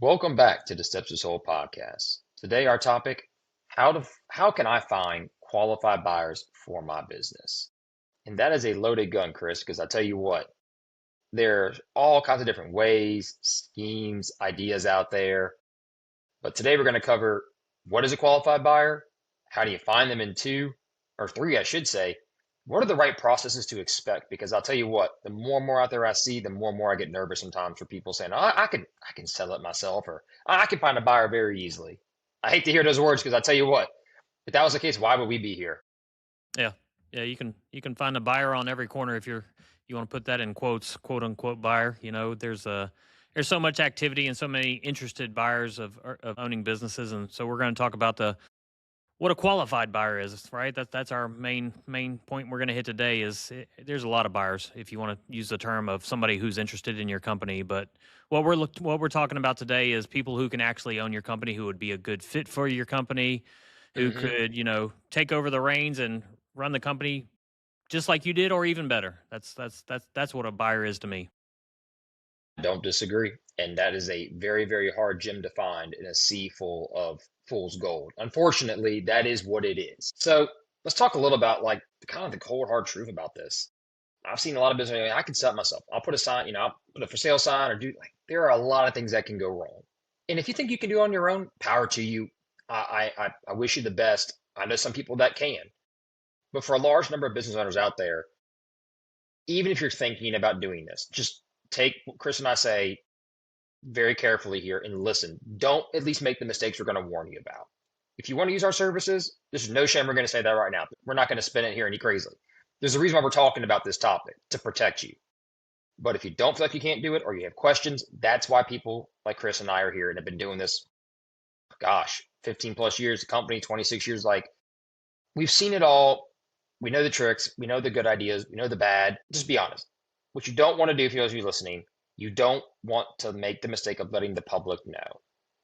Welcome back to the Steps to Soul podcast. Today, our topic: how can I find qualified buyers for my business? And that is a loaded gun, Chris, because I tell you what, there's all kinds of different ways, schemes, ideas out there. But today, we're going to cover what is a qualified buyer, how do you find them in two or three, I should say. What are the right processes to expect? Because I'll tell you what, the more and more out there I see, the more and more I get nervous sometimes for people saying, oh, I can sell it myself, or I can find a buyer very easily. I hate to hear those words because I tell you what, if that was the case, why would we be here? Yeah. Yeah, you can find a buyer on every corner if you want to put that in quotes, quote unquote buyer. There's so much activity and so many interested buyers of owning businesses, and so we're going to talk about the what a qualified buyer is, right? That's our main point we're going to hit today. There's a lot of buyers if you want to use the term of somebody who's interested in your company, but what we're talking about today is people who can actually own your company, who would be a good fit for your company, who Hmm. could, take over the reins and run the company just like you did or even better. That's what a buyer is to me. Don't disagree. And that is a very, very hard gem to find in a sea full of fool's gold. Unfortunately, that is what it is. So let's talk a little about like kind of the cold hard truth about this. I've seen a lot of business. I can sell it myself. I'll put a sign, I'll put a for sale sign or do like there are a lot of things that can go wrong. And if you think you can do it on your own, power to you. I wish you the best. I know some people that can, but for a large number of business owners out there, even if you're thinking about doing this, just take what Chris and I say very carefully here and listen. Don't at least make the mistakes we're going to warn you about. If you want to use our services, there's no shame. We're going to say that right now. We're not going to spin it here any crazily. There's a reason why we're talking about this topic to protect you. But if you don't feel like you can't do it or you have questions, that's why people like Chris and I are here and have been doing this, gosh, 15 plus years, the company, 26 years. Like we've seen it all. We know the tricks. We know the good ideas. We know the bad. Just be honest. What you don't want to do, if you're listening, you don't want to make the mistake of letting the public know.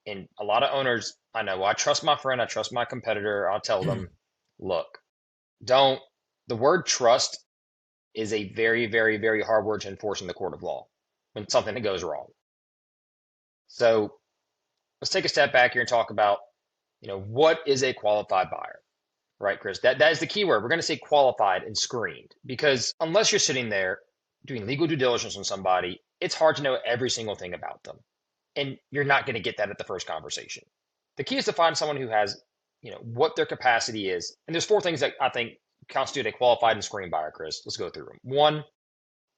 And a lot of owners, I know, well, I trust my friend, I trust my competitor. I'll tell them, look, don't. The word trust is a very, very, very hard word to enforce in the court of law when something goes wrong. So let's take a step back here and talk about, what is a qualified buyer, right, Chris? That is the key word. We're going to say qualified and screened because unless you're sitting there doing legal due diligence on somebody, it's hard to know every single thing about them. And you're not going to get that at the first conversation. The key is to find someone who has, what their capacity is. And there's four things that I think constitute a qualified and screened buyer, Chris. Let's go through them. One,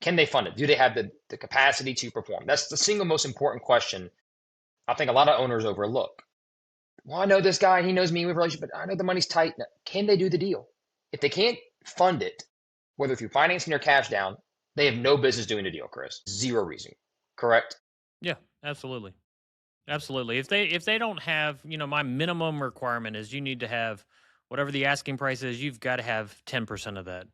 can they fund it? Do they have the capacity to perform? That's the single most important question I think a lot of owners overlook. Well, I know this guy, he knows me, we have a relationship, but I know the money's tight. Can they do the deal? If they can't fund it, whether through financing or cash down, they have no business doing the deal, Chris. Zero reason. Correct? Yeah, absolutely. Absolutely. If they don't have, my minimum requirement is you need to have whatever the asking price is, you've got to have 10% of that.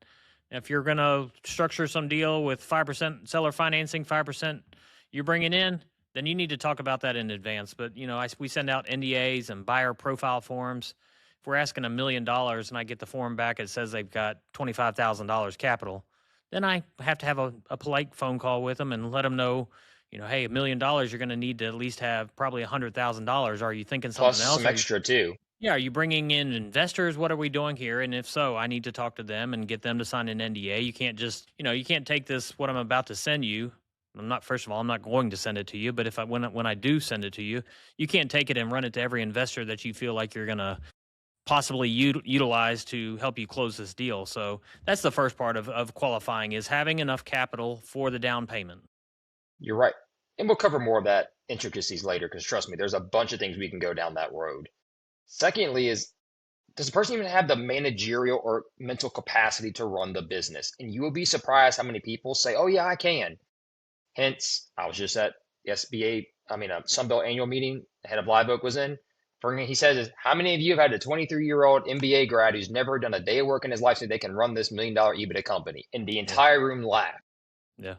If you're going to structure some deal with 5% seller financing, 5% you're bringing in, then you need to talk about that in advance. But, we send out NDAs and buyer profile forms. If we're asking $1 million and I get the form back, it says they've got $25,000 capital, then I have to have a polite phone call with them and let them know, hey, $1 million, you're going to need to at least have probably $100,000. Are you thinking Plus something else? some extra too. Yeah, are you bringing in investors? What are we doing here? And if so, I need to talk to them and get them to sign an NDA. You can't just, you can't take this, what I'm about to send you. First of all, I'm not going to send it to you, but when I do send it to you, you can't take it and run it to every investor that you feel like you're going to possibly utilize to help you close this deal. So that's the first part of qualifying, is having enough capital for the down payment. You're right. And we'll cover more of that intricacies later because trust me, there's a bunch of things we can go down that road. Secondly, is does the person even have the managerial or mental capacity to run the business? And you will be surprised how many people say, oh, yeah, I can. Hence, I was just at the Sunbelt annual meeting. The head of Live Oak was in. He says, how many of you have had a 23-year-old MBA grad who's never done a day of work in his life so they can run this $1 million EBITDA company? And the Yeah. entire room laughed. Yeah.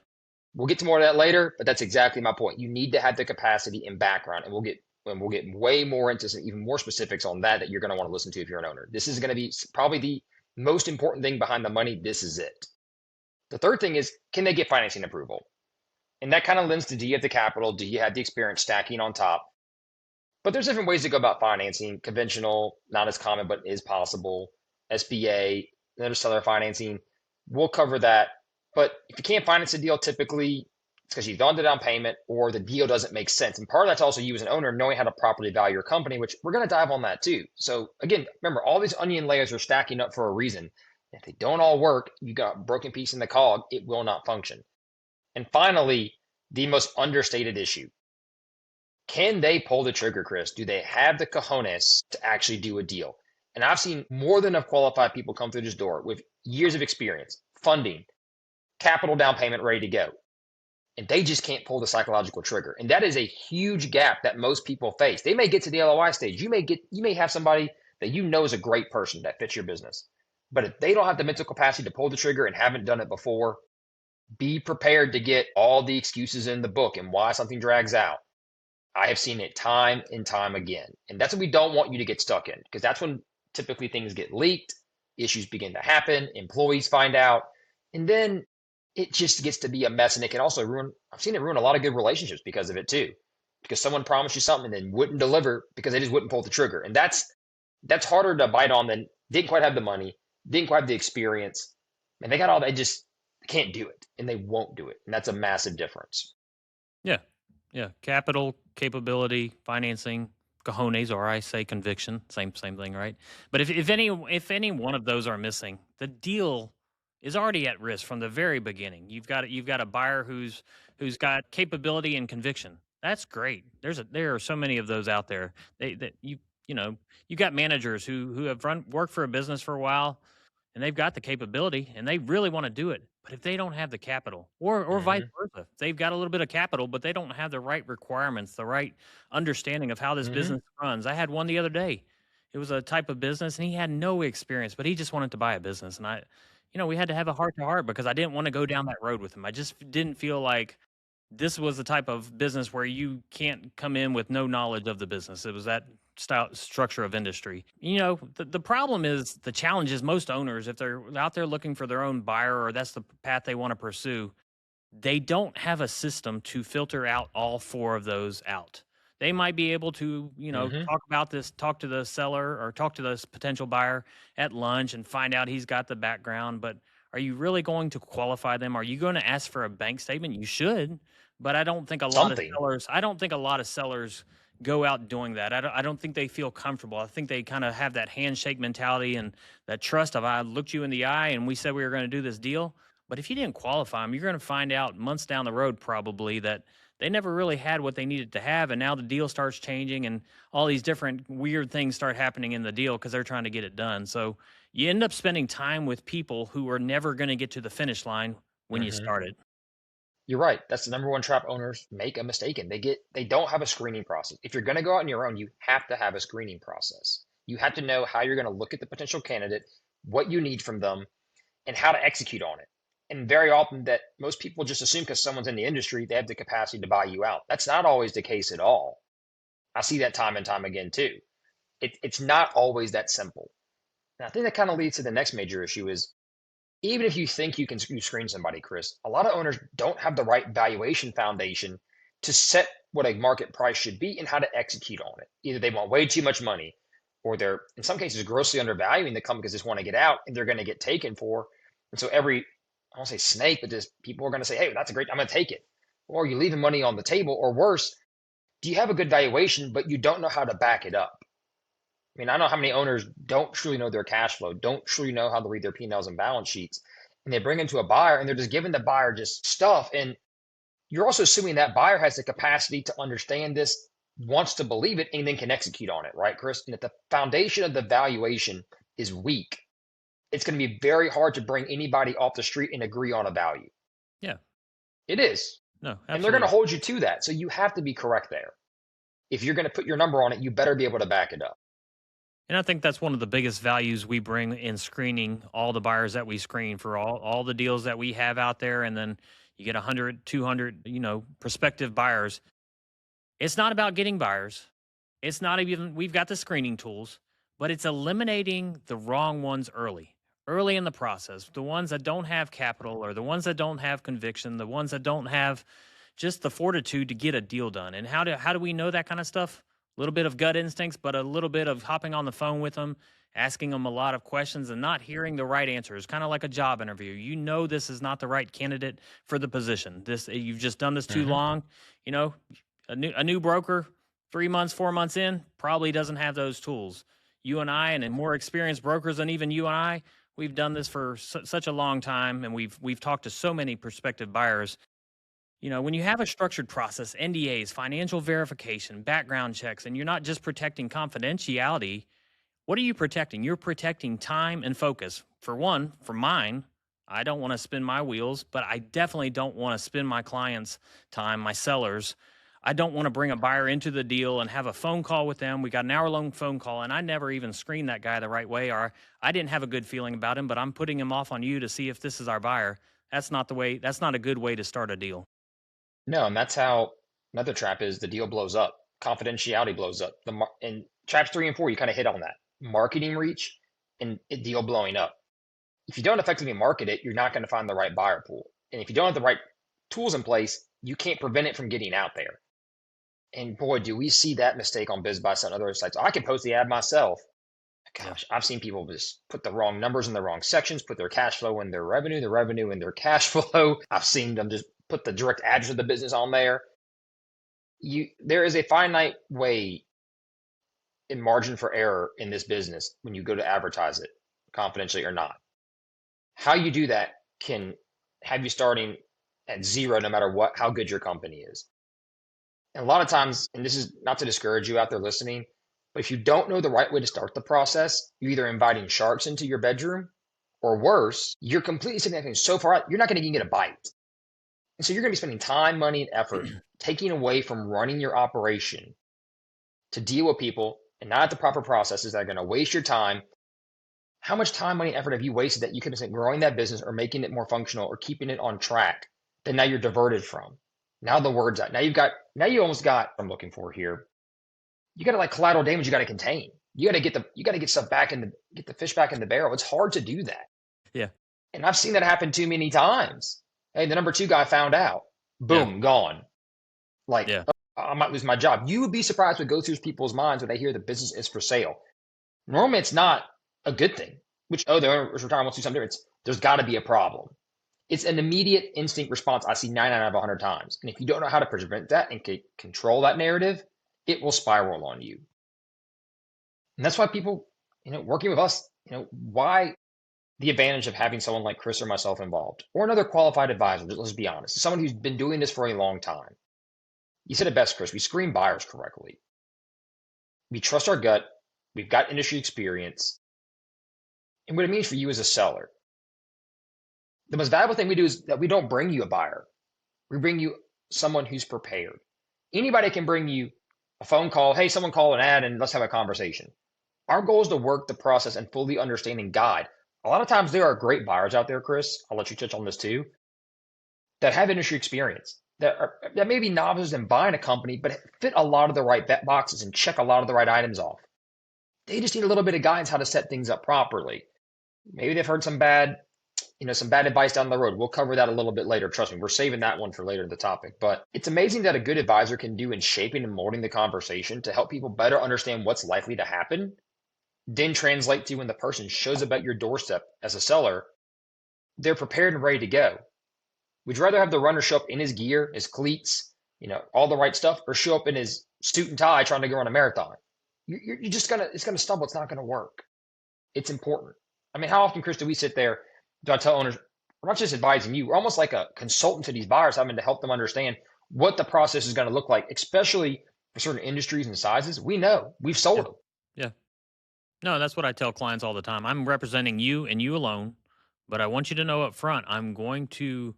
We'll get to more of that later, but that's exactly my point. You need to have the capacity and background, and we'll get way more into some even more specifics on that you're going to want to listen to if you're an owner. This is going to be probably the most important thing behind the money. This is it. The third thing is, can they get financing approval? And that kind of lends to, do you have the capital? Do you have the experience stacking on top? But there's different ways to go about financing. Conventional, not as common, but is possible. SBA, another seller financing. We'll cover that. But if you can't finance a deal, typically it's because you've gone to down payment or the deal doesn't make sense. And part of that's also you as an owner knowing how to properly value your company, which we're going to dive on that too. So again, remember, all these onion layers are stacking up for a reason. If they don't all work, you got a broken piece in the cog, it will not function. And finally, the most understated issue. Can they pull the trigger, Chris? Do they have the cojones to actually do a deal? And I've seen more than enough qualified people come through this door with years of experience, funding, capital down payment ready to go. And they just can't pull the psychological trigger. And that is a huge gap that most people face. They may get to the LOI stage. You may have somebody that you know is a great person that fits your business. But if they don't have the mental capacity to pull the trigger and haven't done it before, be prepared to get all the excuses in the book and why something drags out. I have seen it time and time again. And that's what we don't want you to get stuck in, because that's when typically things get leaked, issues begin to happen, employees find out, and then it just gets to be a mess. And it can also I've seen it ruin a lot of good relationships because of it too, because someone promised you something and then wouldn't deliver because they just wouldn't pull the trigger. And that's harder to bite on than didn't quite have the money, didn't quite have the experience, and they got all, they just can't do it and they won't do it. And that's a massive difference. Yeah. Yeah. Capital, capability, financing, cojones, or I say conviction, same thing, right? But if any one of those are missing, the deal is already at risk from the very beginning. You've got a buyer who's got capability and conviction. That's great. There are so many of those out there. You got managers who have worked for a business for a while, and they've got the capability and they really want to do it. But if they don't have the capital, or vice Hmm. versa, they've got a little bit of capital, but they don't have the right requirements, the right understanding of how this Hmm. business runs. I had one the other day. It was a type of business and he had no experience, but he just wanted to buy a business. And we had to have a heart to heart because I didn't want to go down that road with him. I just didn't feel like this was the type of business where you can't come in with no knowledge of the business. It was that style structure of industry. The problem is, the challenge is, most owners, if they're out there looking for their own buyer or that's the path they want to pursue, they don't have a system to filter out all four of those out. They might be able to, Hmm. talk to the seller or talk to this potential buyer at lunch and find out he's got the background. But are you really going to qualify them? Are you going to ask for a bank statement? You should, but Something. I don't think a lot of sellers go out doing that. I don't think they feel comfortable. I think they kind of have that handshake mentality and that trust of, I looked you in the eye and we said we were going to do this deal. But if you didn't qualify them, you're going to find out months down the road probably that they never really had what they needed to have. And now the deal starts changing and all these different weird things start happening in the deal because they're trying to get it done. So you end up spending time with people who are never going to get to the finish line when you Hmm. start it. You're right. That's the number one trap owners make a mistake in. They don't have a screening process. If you're going to go out on your own, you have to have a screening process. You have to know how you're going to look at the potential candidate, what you need from them, and how to execute on it. And very often that most people just assume because someone's in the industry, they have the capacity to buy you out. That's not always the case at all. I see that time and time again too. It's not always that simple. And I think that kind of leads to the next major issue is, even if you think you screen somebody, Chris, a lot of owners don't have the right valuation foundation to set what a market price should be and how to execute on it. Either they want way too much money, or they're in some cases grossly undervaluing the company because they just want to get out and they're going to get taken for. And so I won't say snake, but just people are going to say, hey, that's a great, I'm going to take it. Or you leaving money on the table, or worse, do you have a good valuation, but you don't know how to back it up? I mean, I know how many owners don't truly know their cash flow, don't truly know how to read their P&Ls and balance sheets, and they bring into a buyer and they're just giving the buyer just stuff. And you're also assuming that buyer has the capacity to understand this, wants to believe it, and then can execute on it, right, Chris? And if the foundation of the valuation is weak, it's going to be very hard to bring anybody off the street and agree on a value. Yeah. It is. No, And they're going to absolutely. hold you to that. So you have to be correct there. If you're going to put your number on it, you better be able to back it up. And I think that's one of the biggest values we bring in screening all the buyers that we screen for all the deals that we have out there. And then you get 100, 200, prospective buyers. It's not about getting buyers. It's not even, we've got the screening tools, but it's eliminating the wrong ones early in the process. The ones that don't have capital, or the ones that don't have conviction, the ones that don't have just the fortitude to get a deal done. And how do we know that kind of stuff? A little bit of gut instincts, but a little bit of hopping on the phone with them, asking them a lot of questions and not hearing the right answers. Kind of like a job interview. You know this is not the right candidate for the position. This you've just done this too Hmm. long. You know, a new broker, 3 months, 4 months in, probably doesn't have those tools. You and I, and more experienced brokers than even you and I, we've done this for such a long time, and we've talked to so many prospective buyers. When you have a structured process, NDAs, financial verification, background checks, and you're not just protecting confidentiality, what are you protecting? You're protecting time and focus. For one, for mine, I don't want to spin my wheels, but I definitely don't want to spend my clients' time, my sellers. I don't want to bring a buyer into the deal and have a phone call with them. We got an hour long phone call, and I never even screened that guy the right way, or I didn't have a good feeling about him, but I'm putting him off on you to see if this is our buyer. That's not the way, that's not a good way to start a deal. No, and that's how another trap is the deal blows up. Confidentiality blows up. And traps 3 and 4, you kind of hit on that. Marketing reach and a deal blowing up. If you don't effectively market it, you're not going to find the right buyer pool. And if you don't have the right tools in place, you can't prevent it from getting out there. And boy, do we see that mistake on BizBuy and other sites. I can post the ad myself. Yeah. Gosh, I've seen people just put the wrong numbers in the wrong sections, put their cash flow in their revenue, the revenue in their cash flow. I've seen them just put the direct address of the business on there. There is a finite way in margin for error in this business when you go to advertise it, confidentially or not. How you do that can have you starting at zero no matter what how good your company is. And a lot of times, and this is not to discourage you out there listening, but if you don't know the right way to start the process, you're either inviting sharks into your bedroom, or worse, you're completely sitting there so far out, you're not going to even get a bite. And so you're going to be spending time, money, and effort taking away from running your operation to deal with people and not the proper processes that are going to waste your time. How much time, money, and effort have you wasted that you could have spent growing that business or making it more functional or keeping it on track that now you're diverted from? Now the word's out. Now you almost got what I'm looking for here. You got to like collateral damage you got to contain. You got to get stuff back in the get the fish back in the barrel. It's hard to do that. Yeah. And I've seen that happen too many times. Hey, the number two guy found out. Yeah. Boom, gone. Like, Yeah. oh, I might lose my job. You would be surprised what goes through people's minds when they hear the business is for sale. Normally, it's not a good thing. Which, oh, the owner is retiring, wants to do something different. There's got to be a problem. It's an immediate instinct response I see 99 out of 100 times. And if you don't know how to prevent that and control that narrative, it will spiral on you. And that's why people, working with us, why the advantage of having someone like Chris or myself involved, or another qualified advisor, let's be honest, someone who's been doing this for a long time. You said it best, Chris. We screen buyers correctly. We trust our gut. We've got industry experience. And what it means for you as a seller. The most valuable thing we do is that we don't bring you a buyer. We bring you someone who's prepared. Anybody can bring you a phone call. Hey, someone call an ad and let's have a conversation. Our goal is to work the process and fully understand and guide. A lot of times there are great buyers out there, Chris. I'll let you touch on this too, that have industry experience, that may be novices in buying a company, but fit a lot of the right bet boxes and check a lot of the right items off. They just need a little bit of guidance how to set things up properly. Maybe they've heard some bad advice down the road. We'll cover that a little bit later. Trust me, we're saving that one for later in the topic. But it's amazing that a good advisor can do in shaping and molding the conversation to help people better understand what's likely to happen, then translate to when the person shows up at your doorstep as a seller, they're prepared and ready to go. Would you rather have the runner show up in his gear, his cleats, all the right stuff, or show up in his suit and tie trying to go run a marathon? You're just it's gonna stumble. It's not gonna work. It's important. I mean, how often, Chris, do we sit there? Do I tell owners, we're not just advising you, we're almost like a consultant to these buyers, having to help them understand what the process is going to look like, especially for certain industries and sizes. We know we've Yeah. sold them. Yeah. No, that's what I tell clients all the time. I'm representing you and you alone, but I want you to know up front, I'm going to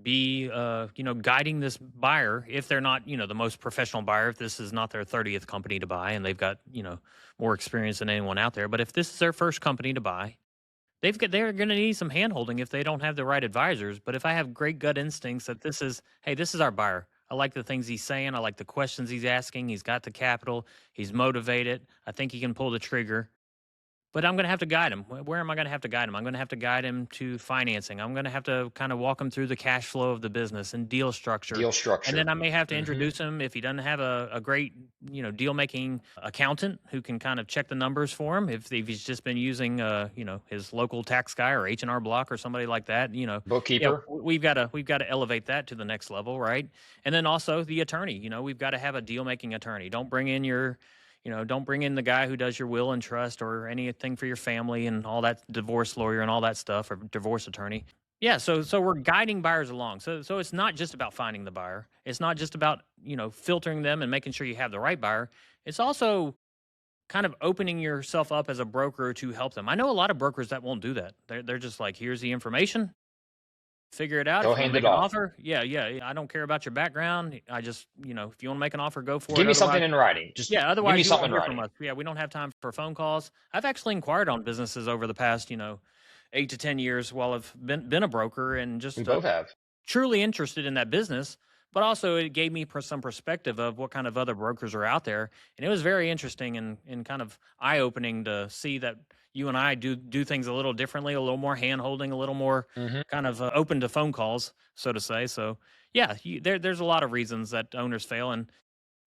be, guiding this buyer if they're not, the most professional buyer, if this is not their 30th company to buy and they've got, more experience than anyone out there. But if this is their first company to buy, they're going to need some handholding if they don't have the right advisors. But if I have great gut instincts that hey, this is our buyer. I like the things he's saying. I like the questions he's asking. He's got the capital. He's motivated. I think he can pull the trigger. But I'm going to have to guide him. Where am I going to have to guide him? I'm going to have to guide him to financing. I'm going to have to kind of walk him through the cash flow of the business and deal structure. Deal And then structure. I may have to Hmm. introduce him if he doesn't have a great, deal making accountant who can kind of check the numbers for him. If he's just been using, his local tax guy or H&R Block or somebody like that, yeah, Bookkeeper. we've got to elevate that to the next level, right? And then also the attorney. We've got to have a deal making attorney. Don't bring in the guy who does your will and trust or anything for your family and all that, divorce lawyer and all that stuff, or divorce attorney. Yeah, so we're guiding buyers along. So it's not just about finding the buyer. It's not just about, filtering them and making sure you have the right buyer. It's also kind of opening yourself up as a broker to help them. I know a lot of brokers that won't do that. They're just like, here's the information, figure it out. Go If you want to hand make it an off. offer, yeah, I don't care about your background. I just, if you want to make an offer, go for Give it. me something Otherwise, in writing. Just yeah, give me otherwise you something won't in hear from writing. us. Yeah, we don't have time for phone calls. I've actually inquired on businesses over the past, 8 to 10 years while I've been a broker and We just both have. truly interested in that business. But also, it gave me some perspective of what kind of other brokers are out there, and it was very interesting and kind of eye opening to see that you and I do things a little differently, a little more hand holding, a little more Hmm. kind of open to phone calls, so to say. So, yeah, there's a lot of reasons that owners fail, and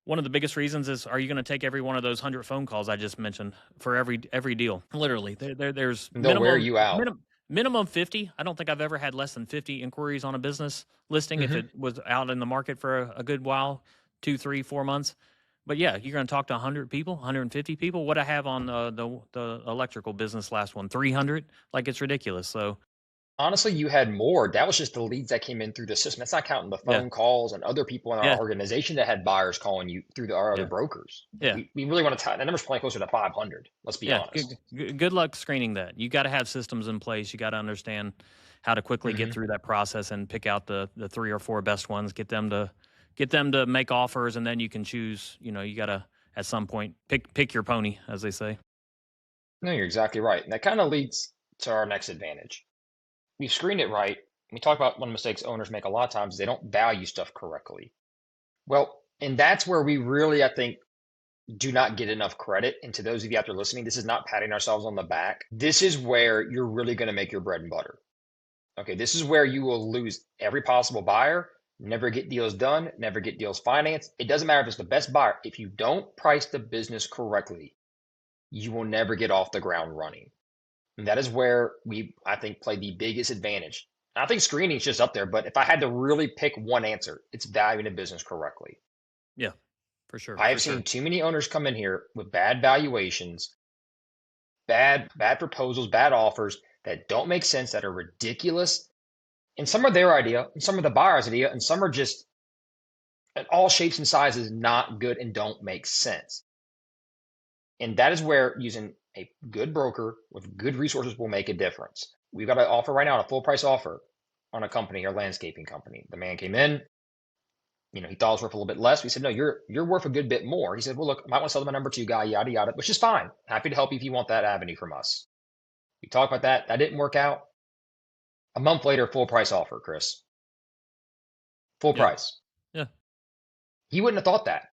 one of the biggest reasons is, are you going to take every one of those 100 phone calls I just mentioned for every deal? Literally, there's They'll wear you out. minimum 50. I don't think I've ever had less than 50 inquiries on a business listing if Hmm. it was out in the market for a good while, 2, 3, 4 months. But yeah, you're going to talk to 100 people, 150 people. What I have on the electrical business last one, 300. Like, it's ridiculous. So Honestly, you had more. That was just the leads that came in through the system. That's not counting the yeah, phone calls and other people in our yeah, organization that had buyers calling you through our other yeah, brokers. yeah. We really want to tie that number's probably closer to 500. Let's be Yeah, honest. good luck screening that. You got to have systems in place. You got to understand how to quickly get Hmm. through that process and pick out the three or four best ones. Get them to make offers, and then you can choose. You got to at some point pick your pony, as they say. No, you're exactly right. And that kind of leads to our next advantage. We've screened it right. We talk about one of the mistakes owners make a lot of times is they don't value stuff correctly. Well, and that's where we really, I think, do not get enough credit. And to those of you out there listening, this is not patting ourselves on the back. This is where you're really going to make your bread and butter. Okay, this is where you will lose every possible buyer, never get deals done, never get deals financed. It doesn't matter if it's the best buyer. If you don't price the business correctly, you will never get off the ground running. And that is where we, I think, play the biggest advantage. I think screening is just up there, but if I had to really pick one answer, it's valuing a business correctly. Yeah, for sure, I for have seen sure. too many owners come in here with bad valuations, bad proposals, bad offers that don't make sense, that are ridiculous. And some are their idea, and some are the buyer's idea, and some are just in all shapes and sizes not good and don't make sense. And that is where using a good broker with good resources will make a difference. We've got an offer right now, a full price offer on a company, a landscaping company. The man came in, he thought it was worth a little bit less. We said, no, you're worth a good bit more. He said, well, look, I might want to sell to my number two guy, yada yada, which is fine. Happy to help you if you want that avenue from us. We talked about that. That didn't work out. A month later, full price offer, Chris. Full Yeah, price. yeah, He wouldn't have thought that.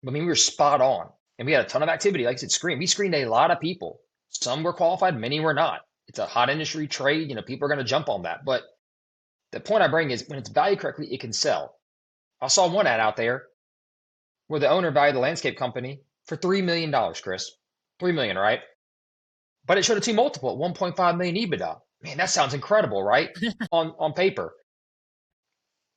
I mean, we were spot on. And we had a ton of activity. Like I said, we screened a lot of people. Some were qualified, many were not. It's a hot industry trade. People are going to jump on that. But the point I bring is when it's valued correctly, it can sell. I saw one ad out there where the owner valued the landscape company for $3 million, Chris. $3 million, right? But it showed a T multiple at 1.5 million EBITDA. Man, that sounds incredible, right? On paper.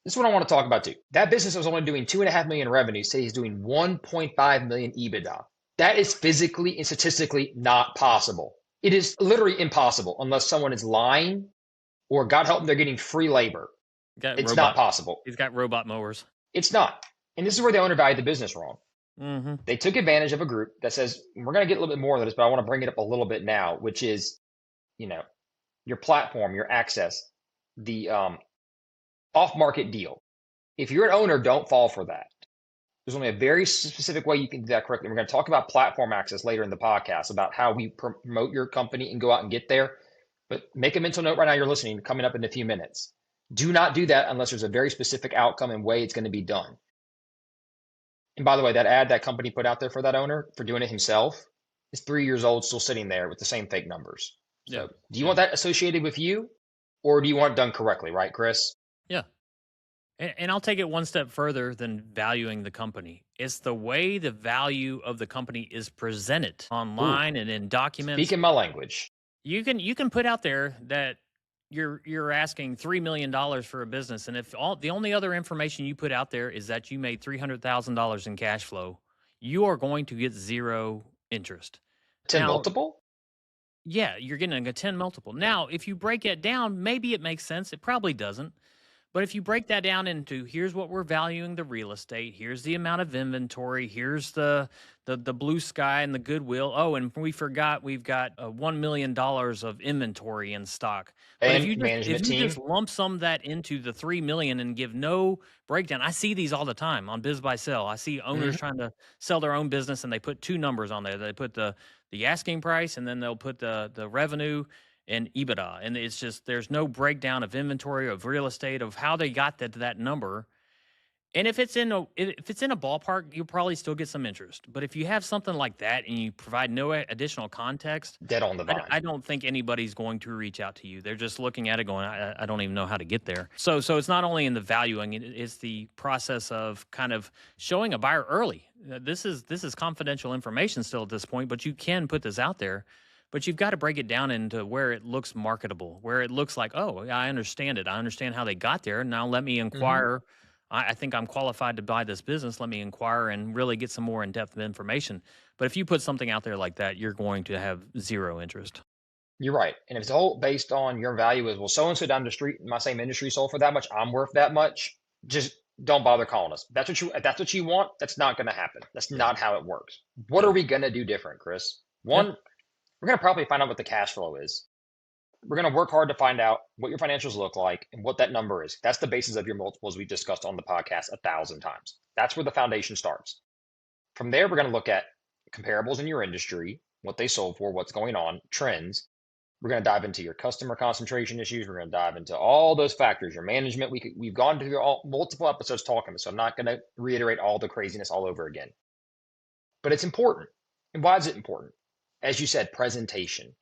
This is what I want to talk about too. That business was only doing 2.5 million revenue. Say he's doing 1.5 million EBITDA. That is physically and statistically not possible. It is literally impossible unless someone is lying or God help them, they're getting free labor. got It's not robot. possible. He's got robot mowers. It's not. And this is where they undervalued the business wrong. Mm-hmm. They took advantage of a group that says, we're going to get a little bit more of this, but I want to bring it up a little bit now, which is, you know, your platform, your access, the off market deal. If you're an owner, don't fall for that. There's only a very specific way you can do that correctly. We're going to talk about platform access later in the podcast about how we promote your company and go out and get there. But make a mental note right now, you're listening, coming up in a few minutes. Do not do that unless there's a very specific outcome and way it's going to be done. And by the way, that ad that company put out there for that owner for doing it himself, is 3 years old, still sitting there with the same fake numbers. Yeah. So, do you Yeah. want that associated with you, or do you want it done correctly, right, Chris? Yeah. And I'll take it one step further than valuing the company. It's the way the value of the company is presented Ooh, online and in documents. speaking my language. You can put out there that you're asking $3 million for a business, and if all the only other information you put out there is that you made $300,000 in cash flow, you are going to get zero interest. 10 Now, multiple? yeah, you're getting a 10 multiple. Now, if you break it down, maybe it makes sense. It probably doesn't. But if you break that down into here's what we're valuing the real estate, here's the amount of inventory, here's the blue sky and the goodwill. Oh, and we forgot we've got $1 million of inventory in stock. But if And you just management team? lump sum that into the 3 million and give no breakdown, I see these all the time on Biz by Sell. I see owners Mhm. trying to sell their own business and they put two numbers on there. They put the asking price and then they'll put the revenue and EBITDA. And it's just there's no breakdown of inventory of real estate of how they got that number. And if it's in a ballpark, you'll probably still get some interest. But if you have something like that and you provide no additional context, Dead on the I vine. don't think anybody's going to reach out to you. They're just looking at it going, I don't even know how to get there. So it's not only in the valuing, it's the process of kind of showing a buyer early. This is confidential information still at this point, but you can put this out there. But you've got to break it down into where it looks marketable, where it looks like, oh, yeah, I understand it. I understand how they got there. Now let me Mhm. inquire. I think I'm qualified to buy this business. Let me inquire and really get some more in depth information. But if you put something out there like that, you're going to have zero interest. You're right. And if it's all based on your value is, well, so and so down the street in my same industry sold for that much, I'm worth that much, just don't bother calling us. If that's what you want, that's not going to happen. That's Yeah. not how it works. What are Yeah. we going to do different, Chris? Yeah. One, we're going to probably find out what the cash flow is. We're going to work hard to find out what your financials look like and what that number is. That's the basis of your multiples we discussed on the podcast 1,000 times. That's where the foundation starts. From there, we're going to look at comparables in your industry, what they sold for, what's going on, trends. We're going to dive into your customer concentration issues. We're going to dive into all those factors, your management. We've gone through multiple episodes talking, so I'm not going to reiterate all the craziness all over again. But it's important. And why is it important? As you said, presentation.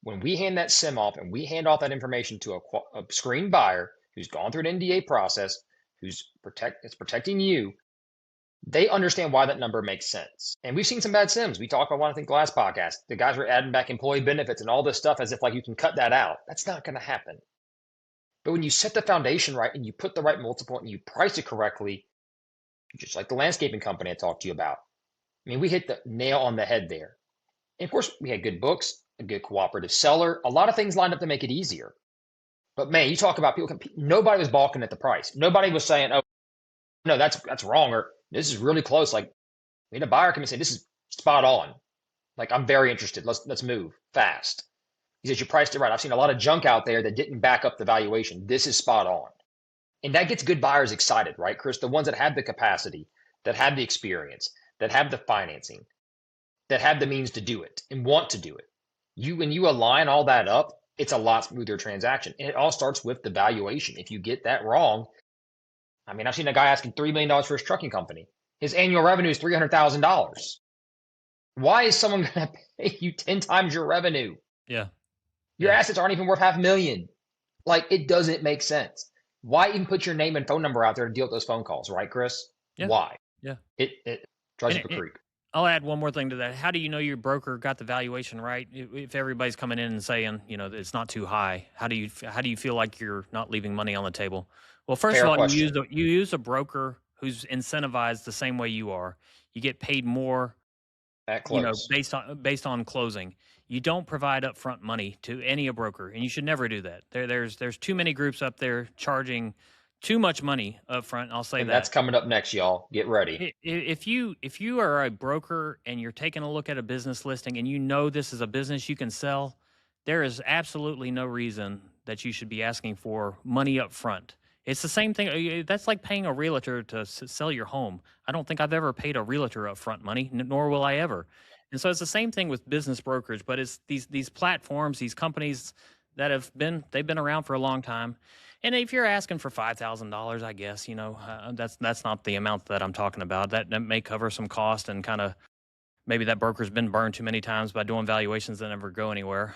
When we hand that sim off and we hand off that information to a screened buyer who's gone through an NDA process, it's protecting you, they understand why that number makes sense. And we've seen some bad sims. We talked about one, I think, the last podcast. The guys were adding back employee benefits and all this stuff as if like you can cut that out. That's not going to happen. But when you set the foundation right and you put the right multiple and you price it correctly, just like the landscaping company I talked to you about, I mean, we hit the nail on the head there. And of course, we had good books, a good cooperative seller, a lot of things lined up to make it easier. But man, you talk about people, nobody was balking at the price. Nobody was saying, oh, no, that's wrong, or this is really close. Like, we had a buyer come and say, this is spot on. Like, I'm very interested. Let's move fast. He says, you priced it right. I've seen a lot of junk out there that didn't back up the valuation. This is spot on. And that gets good buyers excited, right, Chris? The ones that have the capacity, that have the experience, that have the financing, that have the means to do it and want to do it. When you align all that up, it's a lot smoother transaction. And it all starts with the valuation. If you get that wrong, I mean, I've seen a guy asking $3 million for his trucking company. His annual revenue is $300,000. Why is someone going to pay you 10 times your revenue? Yeah. Your Yeah. assets aren't even worth 500,000. Like, it doesn't make sense. Why even put your name and phone number out there to deal with those phone calls, right, Chris? Yeah. Why? Yeah. It drives And you up a creek. I'll add one more thing to that. How do you know your broker got the valuation right? If everybody's coming in and saying, it's not too high, how do you feel like you're not leaving money on the table? Well, first of Fair all, question. you use a broker who's incentivized the same way you are. You get paid more, At close. based on closing. You don't provide upfront money to any broker, and you should never do that. There's too many groups up there charging too much money upfront. I'll say And that's that. coming up next, y'all. Get ready. If you are a broker and you're taking a look at a business listing and you know this is a business you can sell, there is absolutely no reason that you should be asking for money up front. It's the same thing. That's like paying a realtor to sell your home. I don't think I've ever paid a realtor upfront money, nor will I ever. And so it's the same thing with business brokerage, but it's these platforms, these companies that they've been around for a long time. And if you're asking for $5,000, I guess that's not the amount that I'm talking about. That may cover some cost and kind of Maybe that broker's been burned too many times by doing valuations that never go anywhere.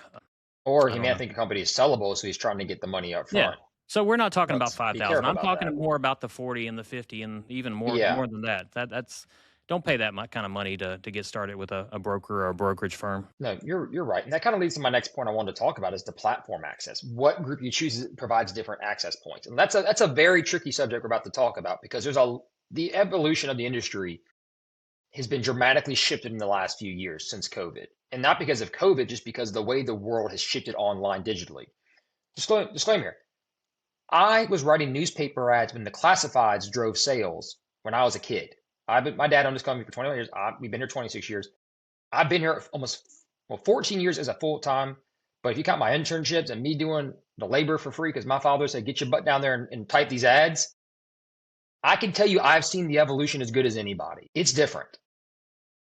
Or I he don't may know. think a company is sellable, so he's trying to get the money up Yeah. front. So we're not talking about Let's be 5,000. careful I'm about talking that. more about the 40 and the 50 and even more Yeah. more than that. That's don't pay that kind of money to get started with a broker or a brokerage firm. No, you're right. And that kind of leads to my next point I wanted to talk about is the platform access. What group you choose provides different access points. And that's a very tricky subject we're about to talk about because the evolution of the industry has been dramatically shifted in the last few years since COVID. And not because of COVID, just because of the way the world has shifted online digitally. Disclaimer. I was writing newspaper ads when the classifieds drove sales when I was a kid. My dad owned this company for 21 years. We've been here 26 years. I've been here almost 14 years as a full time. But if you count my internships and me doing the labor for free, because my father said, get your butt down there and type these ads, I can tell you I've seen the evolution as good as anybody. It's different.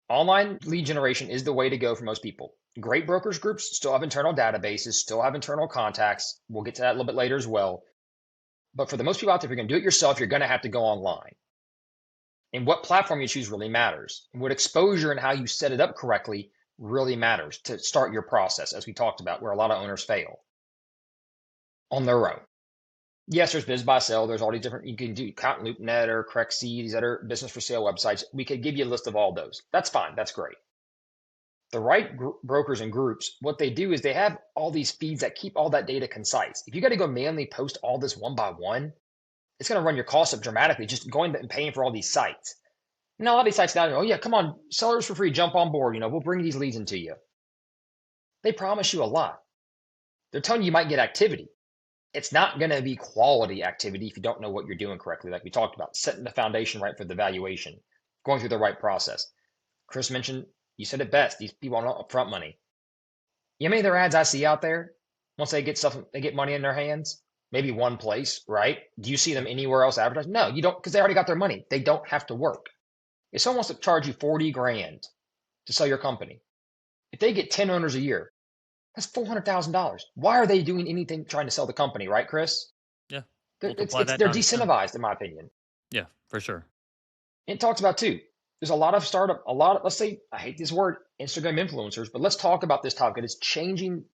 Online lead generation is the way to go for most people. Great brokers groups still have internal databases, still have internal contacts. We'll get to that a little bit later as well. But for the most people out there, if you're going to do it yourself, you're going to have to go online. And what platform you choose really matters. And what exposure and how you set it up correctly really matters to start your process, as we talked about, where a lot of owners fail on their own. Yes, there's Biz Buy Sell. There's all these different, you can do CountLoopNet or CorrectC, these other business for sale websites. We could give you a list of all those. That's fine. That's great. The right brokers and groups, what they do is they have all these feeds that keep all that data concise. If you got to go manually post all this one by one, it's going to run your costs up dramatically just going and paying for all these sites. Now, a lot of these sites now, oh yeah, come on, sellers for free, jump on board. We'll bring these leads into you. They promise you a lot. They're telling you might get activity. It's not going to be quality activity if you don't know what you're doing correctly, like we talked about, setting the foundation right for the valuation, going through the right process. Chris mentioned, you said it best, these people want upfront money. You know how many of their ads I see out there, once they get money in their hands? Maybe one place, right? Do you see them anywhere else advertised? No, you don't, because they already got their money. They don't have to work. If someone wants to charge you 40 grand to sell your company, if they get 10 owners a year, that's $400,000. Why are they doing anything trying to sell the company, right, Chris? Yeah. They're, Multiply that they're times 10. decentivized, in my opinion. Yeah, for sure. It talks about too. There's a lot of let's say, I hate this word, Instagram influencers, but let's talk about this topic. It's changing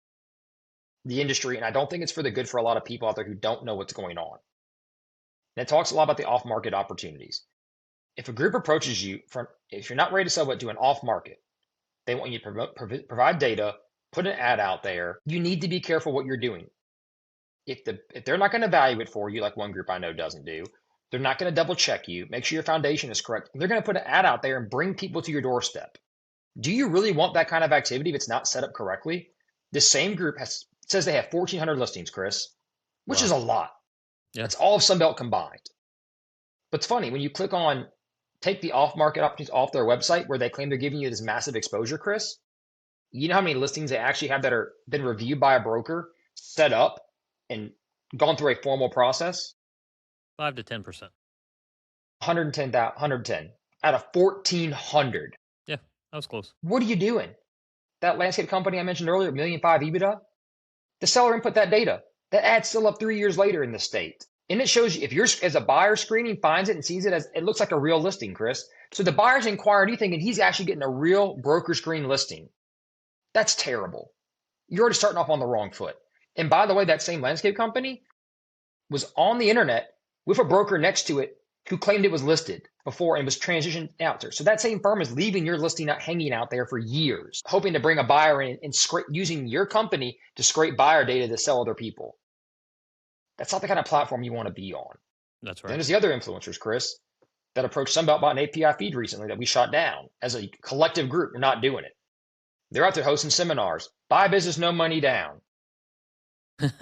the industry, and I don't think it's for the good for a lot of people out there who don't know what's going on. And it talks a lot about the off-market opportunities. If a group approaches you if you're not ready to sell but do an off-market, they want you to provide data, put an ad out there. You need to be careful what you're doing. If they're not going to value it for you, like one group I know doesn't do, they're not going to double check you, make sure your foundation is correct. They're going to put an ad out there and bring people to your doorstep. Do you really want that kind of activity if it's not set up correctly? This same group says they have 1,400 listings, Chris, which is a lot. Yeah. That's all of Sunbelt combined. But it's funny, when you click on take the off-market opportunities off their website where they claim they're giving you this massive exposure, Chris, you know how many listings they actually have that are been reviewed by a broker, set up, and gone through a formal process? 5 to 10%. 110 out of 1,400. Yeah, that was close. What are you doing? That landscape company I mentioned earlier, $1.5 million EBITDA, the seller input that data. That ad's still up 3 years later in the state. And it shows you, if you're as a buyer screening finds it and sees it as it looks like a real listing, Chris. So the buyer's inquiring, you thinking he's actually getting a real broker screen listing. That's terrible. You're already starting off on the wrong foot. And by the way, that same landscape company was on the internet with a broker next to it who claimed it was listed before and was transitioned out there. So that same firm is leaving your listing out, hanging out there for years, hoping to bring a buyer in and using your company to scrape buyer data to sell other people. That's not the kind of platform you want to be on. That's right. Then there's the other influencers, Chris, that approached Sunbelt about an API feed recently that we shot down. As a collective group, we're not doing it. They're out there hosting seminars. Buy business, no money down.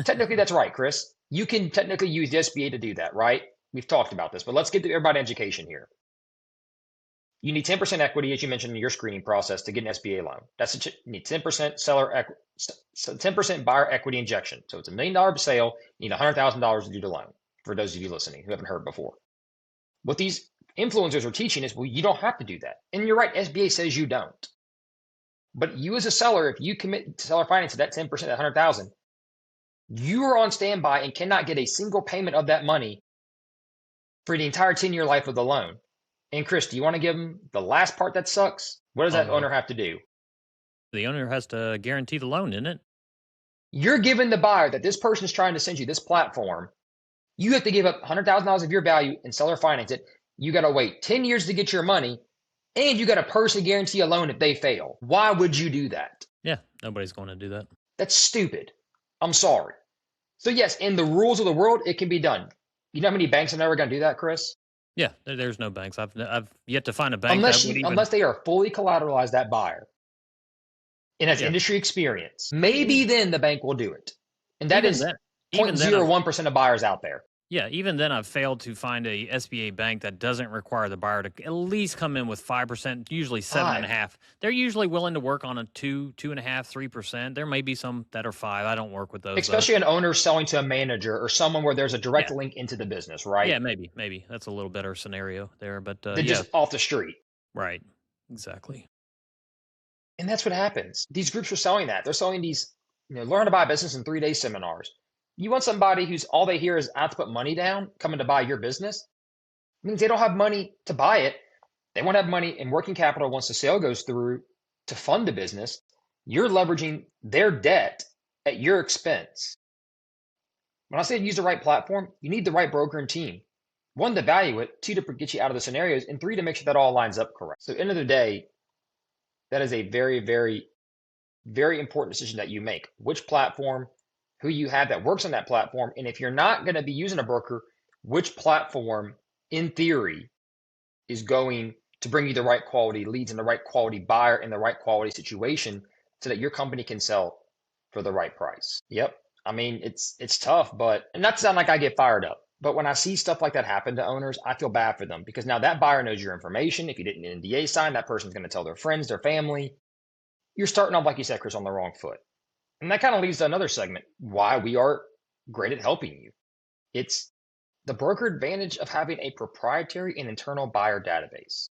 Technically, that's right, Chris. You can technically use the SBA to do that, right? We've talked about this, but let's get to everybody education here. You need 10% equity, as you mentioned in your screening process, to get an SBA loan. You need 10% 10% buyer equity injection. So it's $1 million sale. You need $100,000 to do the loan. For those of you listening who haven't heard before, what these influencers are teaching is, well, you don't have to do that. And you're right, SBA says you don't. But you as a seller, if you commit to seller finance to that 10%, that 100,000, you are on standby and cannot get a single payment of that money for the entire 10-year life of the loan. And Chris, do you want to give them the last part that sucks? What does Oh that no, owner have to do? the owner has to guarantee the loan, isn't it? You're giving the buyer that this person is trying to send you this platform. You have to give up $100,000 of your value and seller finance it. You got to wait 10 years to get your money, and you got to personally guarantee a loan if they fail. Why would you do that? Yeah, nobody's going to do that. That's stupid. I'm sorry. So yes, in the rules of the world, it can be done. You know how many banks are never going to do that, Chris? Yeah, there's no banks. I've yet to find a bank that would even. Unless they are fully collateralized that buyer and has Yeah, industry experience. Maybe then the bank will do it. And that even is then, even then, 0.01% of buyers out there. yeah, even then, I've failed to find a SBA bank that doesn't require the buyer to at least come in with 5%, usually 7.5. They're usually willing to work on a 2.5, 3%. There may be some that are 5. I don't work with those, Especially an owner selling to a manager or someone where there's a direct Yeah, link into the business, right? yeah, maybe that's a little better scenario there, but They're yeah, just off the street. right, exactly. And that's what happens. These groups are selling that. They're selling these, learn to buy business in 3-day seminars. You want somebody who's all they hear is I have to put money down coming to buy your business? It means they don't have money to buy it. They won't have money in working capital once the sale goes through to fund the business. You're leveraging their debt at your expense. When I say use the right platform, you need the right broker and team. 1, to value it, 2, to get you out of the scenarios, and 3, to make sure that all lines up correct. So end of the day, that is a very, very, very important decision that you make. Which platform, who you have that works on that platform, and if you're not going to be using a broker, which platform, in theory, is going to bring you the right quality leads and the right quality buyer in the right quality situation so that your company can sell for the right price. Yep. I mean, it's tough, but and not to sound like I get fired up, but when I see stuff like that happen to owners, I feel bad for them because now that buyer knows your information. If you didn't NDA sign, that person's going to tell their friends, their family. You're starting off, like you said, Chris, on the wrong foot. And that kind of leads to another segment, why we are great at helping you. It's the broker advantage of having a proprietary and internal buyer database.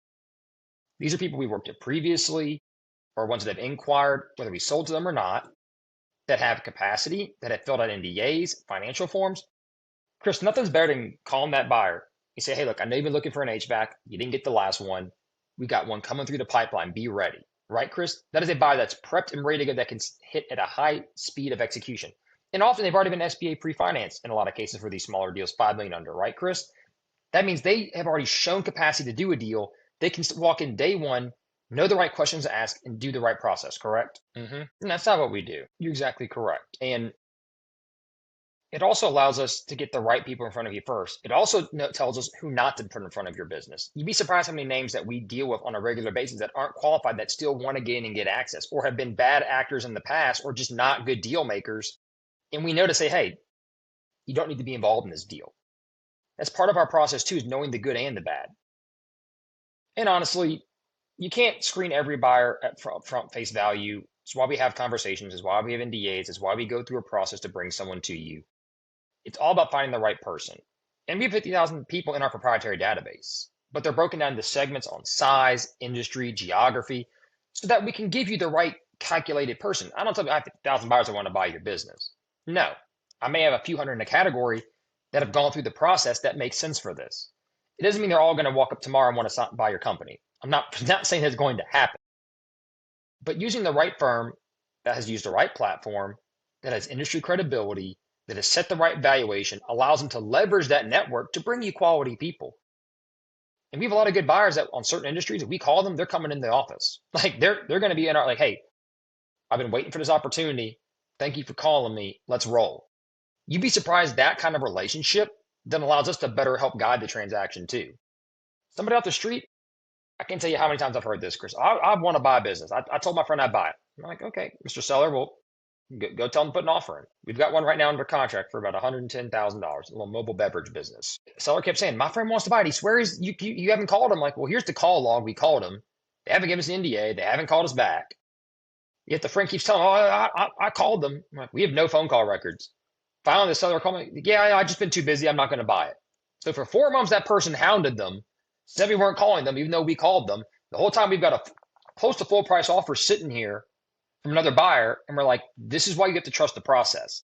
These are people we worked with previously or ones that have inquired, whether we sold to them or not, that have capacity, that have filled out NDAs, financial forms. Chris, nothing's better than calling that buyer. You say, hey, look, I know you've been looking for an HVAC. You didn't get the last one. We got one coming through the pipeline. Be ready. Right, Chris? That is a buyer that's prepped and ready to go that can hit at a high speed of execution. And often they've already been SBA pre-financed in a lot of cases for these smaller deals, 5 million under, right, Chris? That means they have already shown capacity to do a deal. They can walk in day one, know the right questions to ask, and do the right process, correct? And that's not what we do. You're exactly correct. And it also allows us to get the right people in front of you first. It also tells us who not to put in front of your business. You'd be surprised how many names that we deal with on a regular basis that aren't qualified that still want to get in and get access or have been bad actors in the past or just not good deal makers. And we know to say, hey, you don't need to be involved in this deal. That's part of our process too, is knowing the good and the bad. And honestly, you can't screen every buyer at front face value. It's why we have conversations. It's why we have NDAs. It's why we go through a process to bring someone to you. It's all about finding the right person. And we have 50,000 people in our proprietary database, but they're broken down into segments on size, industry, geography, so that we can give you the right calculated person. I don't tell you I have 50,000 buyers that want to buy your business. No, I may have a few hundred in a category that have gone through the process that makes sense for this. It doesn't mean they're all going to walk up tomorrow and want to buy your company. I'm not saying that's going to happen, but using the right firm that has used the right platform, that has industry credibility, that has set the right valuation, allows them to leverage that network to bring you quality people. And we have a lot of good buyers that on certain industries, if we call them, they're coming in the office. Like they're going to be in our, like, hey, I've been waiting for this opportunity. Thank you for calling me. Let's roll. You'd be surprised that kind of relationship then allows us to better help guide the transaction too. Somebody off the street, I can't tell you how many times I've heard this, Chris. I want to buy a business. I told my friend I'd buy it. I'm like, okay, Mr. Seller, well, go tell them to put an offer in. We've got one right now under contract for about $110,000, a little mobile beverage business. The seller kept saying, my friend wants to buy it. He swears you haven't called him. Like, well, here's the call log. We called him. They haven't given us an NDA. They haven't called us back. Yet the friend keeps telling, I called them. I'm like, we have no phone call records. Finally, the seller called me. Yeah, I just been too busy. I'm not going to buy it. So for 4 months, that person hounded them. Said we weren't calling them, even though we called them. The whole time we've got a close to full price offer sitting here from another buyer, and we're like, this is why you get to trust the process.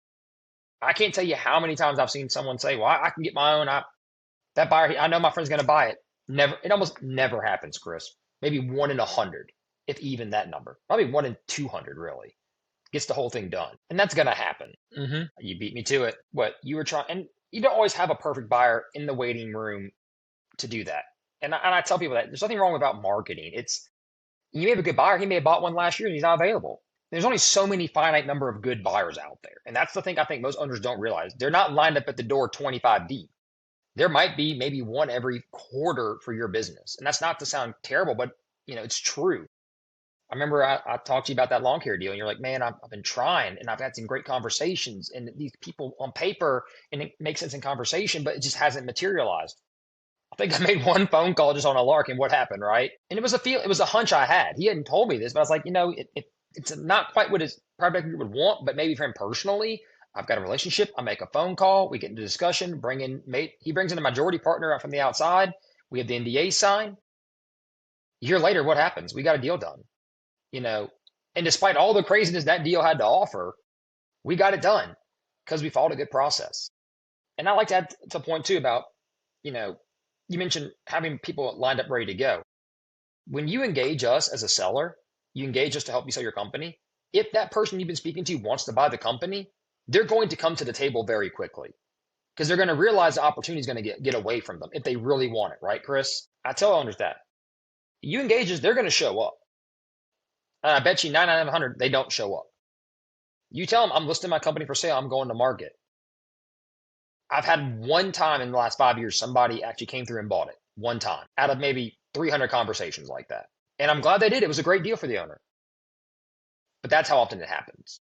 I can't tell you how many times I've seen someone say, well, I can get my own. That buyer, I know my friend's going to buy it. Never, it almost never happens, Chris. Maybe 1 in 100, if even that number. Probably 1 in 200, really. Gets the whole thing done. And that's going to happen. You beat me to it. What you were trying, and you don't always have a perfect buyer in the waiting room to do that. And I tell people that there's nothing wrong about marketing. It's, you may have a good buyer. He may have bought one last year and he's not available. There's only so many finite number of good buyers out there. And that's the thing I think most owners don't realize. They're not lined up at the door 25 deep. There might be maybe one every quarter for your business. And that's not to sound terrible, but it's true. I remember I talked to you about that lawn care deal, and you're like, man, I've been trying and I've had some great conversations, and these people on paper, and it makes sense in conversation, but it just hasn't materialized. I think I made one phone call just on a lark, and what happened, right? And it was a hunch I had. He hadn't told me this, but I was like, it's not quite what his private equity would want, but maybe for him personally, I've got a relationship. I make a phone call, we get into discussion, he brings in a majority partner out from the outside. We have the NDA signed. A year later, what happens? We got a deal done. And despite all the craziness that deal had to offer, we got it done because we followed a good process. And I like to add to a point too about, you mentioned having people lined up ready to go. When you engage us as a seller, you engage us to help you sell your company. If that person you've been speaking to wants to buy the company, they're going to come to the table very quickly because they're going to realize the opportunity is going to get away from them if they really want it, right, Chris? I tell owners that. You engage us, they're going to show up. And I bet you 9 out of 100, they don't show up. You tell them, I'm listing my company for sale, I'm going to market. I've had one time in the last 5 years, somebody actually came through and bought it. One time out of maybe 300 conversations like that. And I'm glad they did. It was a great deal for the owner. But that's how often it happens.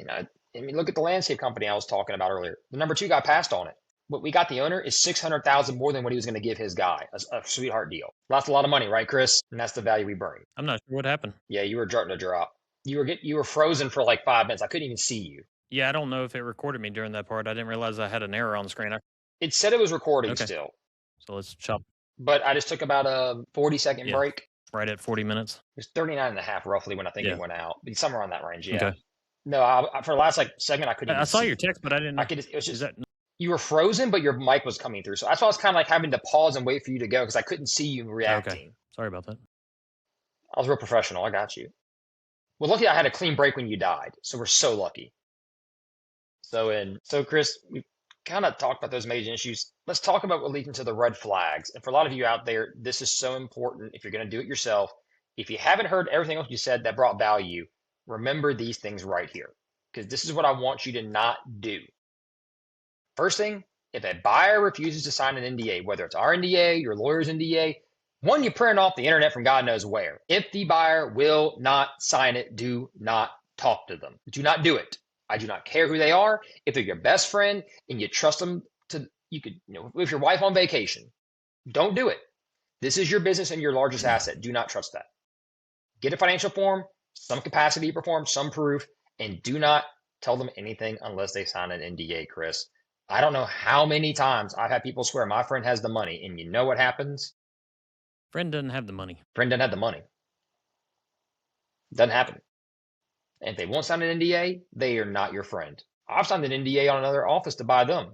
Look at the landscape company I was talking about earlier. The number 2 guy passed on it. What we got the owner is $600,000 more than what he was going to give his guy. A sweetheart deal. That's a lot of money, right, Chris? And that's the value we bring. I'm not sure what happened. Yeah, you were starting to drop. You were frozen for like 5 minutes. I couldn't even see you. Yeah, I don't know if it recorded me during that part. I didn't realize I had an error on the screen. It said it was recording Okay. still. So let's chop. But I just took about a 40-second break. Right at 40 minutes. It was 39 and a half roughly when I think it went out. But somewhere on that range, yeah. Okay. No, for the last segment, I couldn't even saw see your text, but I didn't. it was just, you were frozen, but your mic was coming through. So that's why I was kind of like having to pause and wait for you to go because I couldn't see you reacting. Okay. Sorry about that. I was real professional. I got you. Well, lucky I had a clean break when you died. So we're so lucky. So Chris, we kind of talked about those major issues. Let's talk about what leads into the red flags. And for a lot of you out there, this is so important if you're going to do it yourself. If you haven't heard everything else you said that brought value, remember these things right here, because this is what I want you to not do. First thing, if a buyer refuses to sign an NDA, whether it's our NDA, your lawyer's NDA, one you print off the internet from God knows where. If the buyer will not sign it, do not talk to them. Do not do it. I do not care who they are. If they're your best friend and you trust them with your wife on vacation, don't do it. This is your business and your largest asset. Do not trust that. Get a financial form, some capacity to perform, some proof, and do not tell them anything unless they sign an NDA, Chris. I don't know how many times I've had people swear my friend has the money, and you know what happens? Friend doesn't have the money. Friend doesn't have the money. Doesn't happen. And if they won't sign an NDA, they are not your friend. I've signed an NDA on another office to buy them.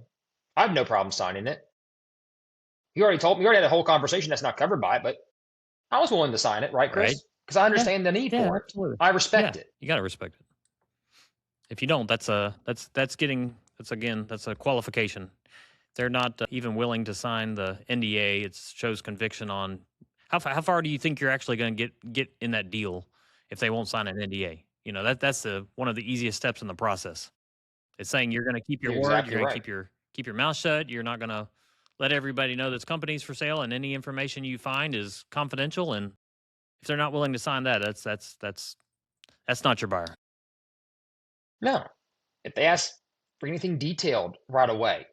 I have no problem signing it. You already had a whole conversation that's not covered by it, but I was willing to sign it, right, Chris? Because I understand the need for it. Absolutely. I respect it. You got to respect it. If you don't, that's a qualification. They're not even willing to sign the NDA. It shows conviction on how far do you think you're actually going to get in that deal if they won't sign an NDA? That's one of the easiest steps in the process. It's saying you're going to keep your word. Exactly you're going right. to keep your mouth shut. You're not going to let everybody know this company's for sale, and any information you find is confidential. And if they're not willing to sign that, that's not your buyer. No. If they ask for anything detailed right away,